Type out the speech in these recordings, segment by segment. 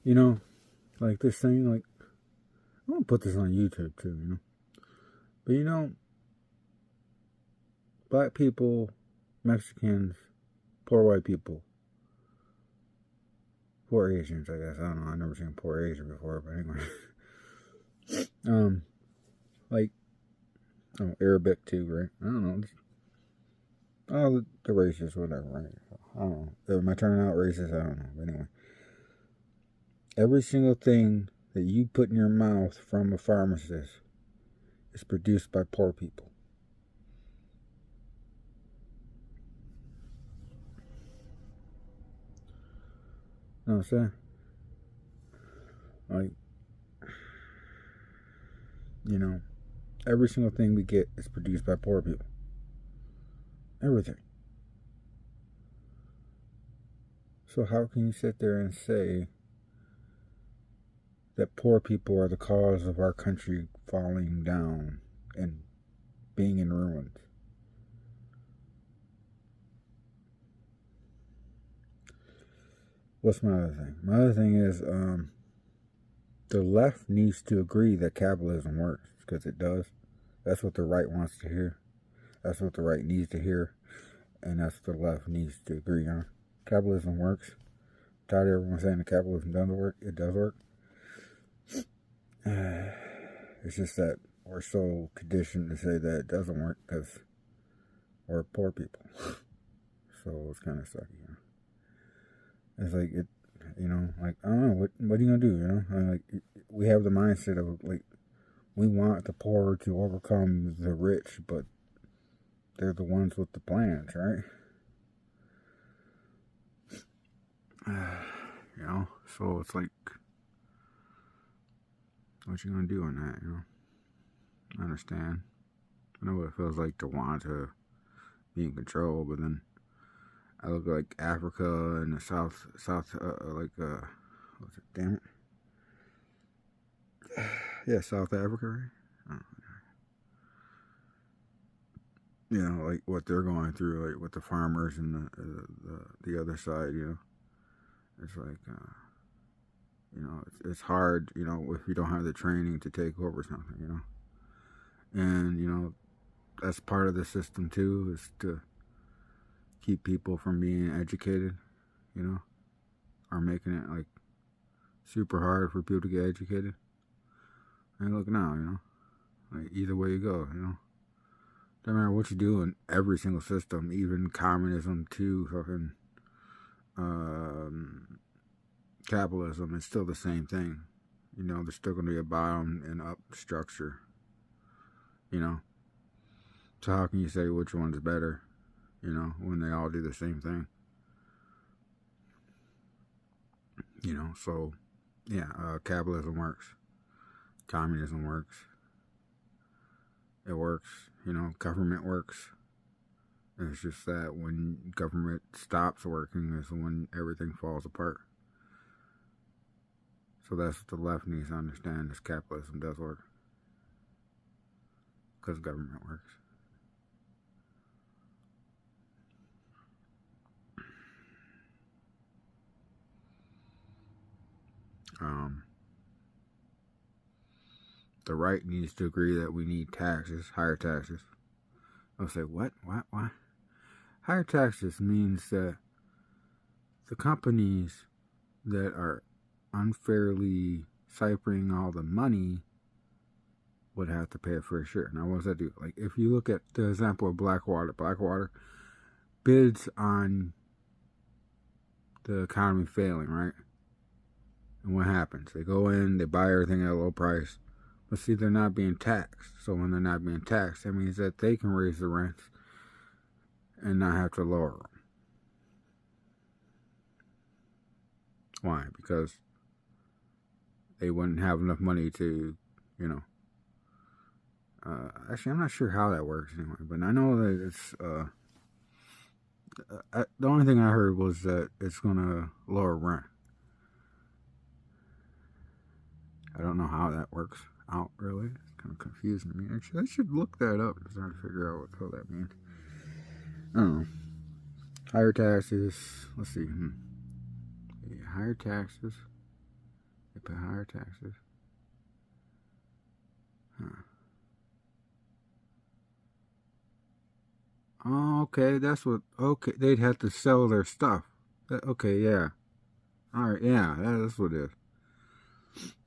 You know, like this thing, like, I'm gonna put this on YouTube too, you know. But you know, black people, Mexicans, poor white people, poor Asians, I guess. I don't know. I've never seen poor Asian before, but anyway. Like, oh, Arabic too, right? I don't know. Oh, the races, whatever, right? I don't know. Am I turning out racist? I don't know. But anyway, every single thing that you put in your mouth from a pharmacist is produced by poor people. You know what I'm saying? Like, you know, every single thing we get is produced by poor people. Everything. So how can you sit there and say that poor people are the cause of our country falling down and being in ruins? What's my other thing? My other thing is the left needs to agree that capitalism works, because it does. That's what the right wants to hear. That's what the right needs to hear. And that's what the left needs to agree on. Capitalism works. I'm tired of everyone saying that capitalism doesn't work. It does work. It's just that we're so conditioned to say that it doesn't work because we're poor people. So it's kind of sucky, you know. It's like it, you know, like I don't know what are you gonna do, you know? Like we have the mindset of like we want the poor to overcome the rich, but they're the ones with the plans, right? You know, so it's like, what you gonna do on that, you know? I understand. I know what it feels like to want to be in control, but then I look like Africa and the South, what's it? Damn it. Yeah, South Africa, right? Oh, you know, like what they're going through, like with the farmers and the other side, you know. It's like, you know, it's hard, you know, if you don't have the training to take over something, you know. And, you know, that's part of the system too, is to keep people from being educated, you know, or making it like super hard for people to get educated. And look now, you know, like either way you go, you know, don't matter what you do in every single system, even communism to fucking capitalism, it's still the same thing. You know, there's still going to be a bottom and up structure, you know. So how can you say which one's better, you know, when they all do the same thing? You know, so yeah, capitalism works. Communism works. It works. You know, government works. It's just that when government stops working is when everything falls apart. So that's what the left needs to understand, is capitalism does work. Because government works. The right needs to agree that we need taxes, higher taxes. I'll say, what? Why? Higher taxes means that the companies that are unfairly siphoning all the money would have to pay a fair share. Now, what does that do? Like, if you look at the example of Blackwater bids on the economy failing, right? And what happens? They go in, they buy everything at a low price. But see, they're not being taxed. So when they're not being taxed, that means that they can raise the rents and not have to lower them. Why? Because they wouldn't have enough money to, you know. Actually, I'm not sure how that works anyway. But I know that it's the only thing I heard was that it's gonna lower rent. I don't know how that works out really. It's kind of confusing to me. Actually, I should look that up and try to figure out what the hell that means. I don't know. Higher taxes. Let's see. Yeah, higher taxes. pay higher taxes. Huh. Oh, okay, that's what. Okay, they'd have to sell their stuff. Okay, yeah. All right, yeah, that's what it is.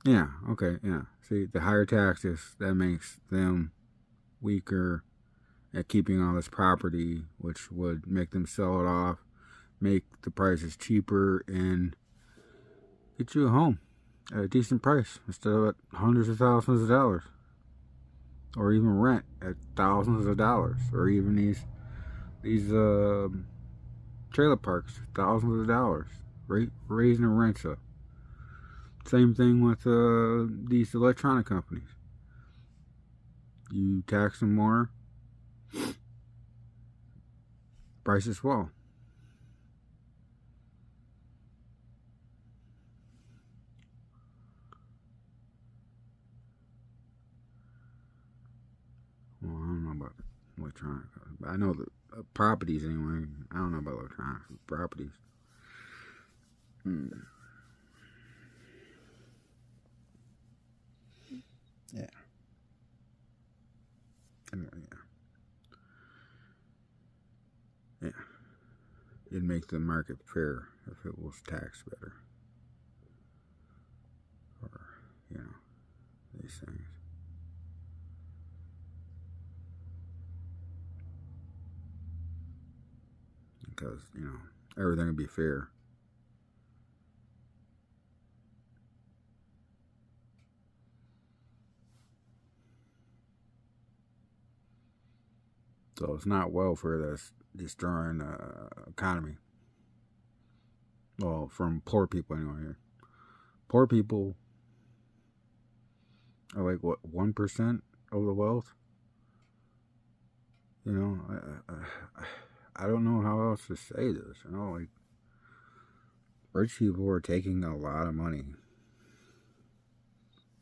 Yeah, okay, yeah. See, the higher taxes, that makes them weaker at keeping all this property, which would make them sell it off, make the prices cheaper, and get you a home at a decent price instead of at hundreds of thousands of dollars, or even rent at thousands of dollars, or even these trailer parks, thousands of dollars, raising the rents up. Same thing with these electronic companies. You tax them more, prices fall. Well, I don't know about electronic, but I know the properties anyway. I don't know about electronic properties. Yeah. Anyway, yeah. It'd make the market fair if it was taxed better. Or, these things. Because, everything would be fair. So it's not welfare that's destroying the economy. Well, from poor people anyway. Poor people are like, what, 1% of the wealth? I don't know how else to say this. Like, rich people are taking a lot of money.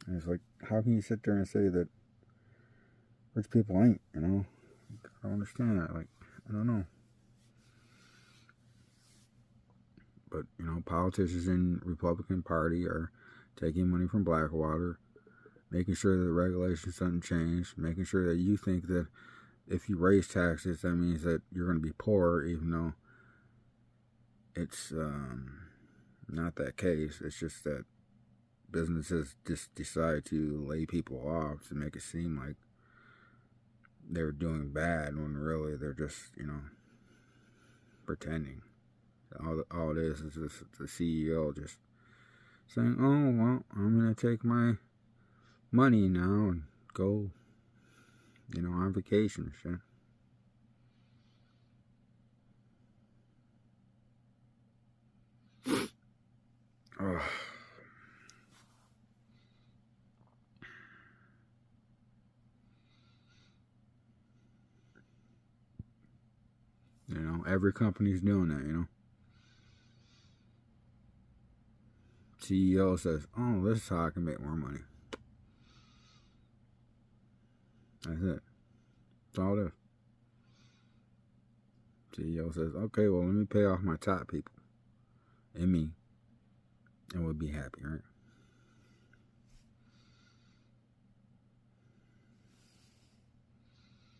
And it's like, how can you sit there and say that rich people ain't, I don't understand that. Like, I don't know. But, politicians in the Republican Party are taking money from Blackwater, making sure that the regulations don't change, making sure that you think that if you raise taxes, that means that you're going to be poor, even though it's not that case. It's just that businesses just decide to lay people off to make it seem like they're doing bad when really they're just, pretending. All it is just the CEO just saying, oh, well, I'm going to take my money now and go, on vacation. So. Oh. Every company's doing that, CEO says, oh, this is how I can make more money. That's it. That's all it is. CEO says, okay, well, let me pay off my top people and me, and we'll be happy, right?